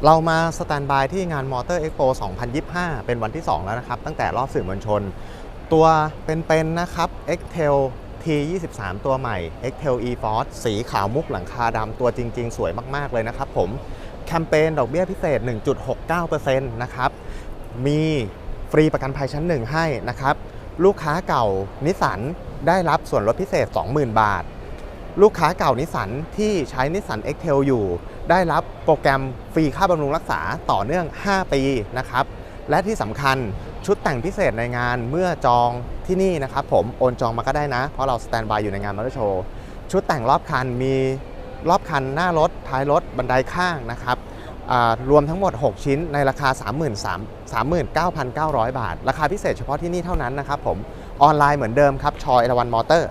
เรามาสแตนด์บายที่งาน Motor Expo 2025 เป็นวันที่ 2 แล้วนะครับตั้งแต่รอบสื่อมวลชนตัวเป็นนะครับ X-Trail T23 ตัวใหม่ X-Trail E-Force สีขาวมุกหลังคาดำตัวจริงๆสวยมากๆเลยนะครับผมแคมเปญดอกเบี้ยพิเศษ 1.69% นะครับมีฟรีประกันภัยชั้น 1 ให้นะครับลูกค้าเก่านิสสันได้รับส่วนลดพิเศษ 20,000 บาทลูกค้าเก่านิสสันที่ใช้นิสสัน X-Trail อยู่ได้รับโปรแกรมฟรีค่าบำรุงรักษาต่อเนื่อง 5 ปีนะครับและที่สำคัญชุดแต่งพิเศษในงานเมื่อจองที่นี่นะครับผมโอนจองมาก็ได้นะเพราะเราสแตนบายอยู่ในงานมอเตอร์โชว์ชุดแต่งรอบคันมีรอบคันหน้ารถท้ายรถบันไดข้างนะครับรวมทั้งหมด 6 ชิ้นในราคา 39,900 บาทราคาพิเศษเฉพาะที่นี่เท่านั้นนะครับผมออนไลน์เหมือนเดิมครับชอยเอราวัณมอเตอร์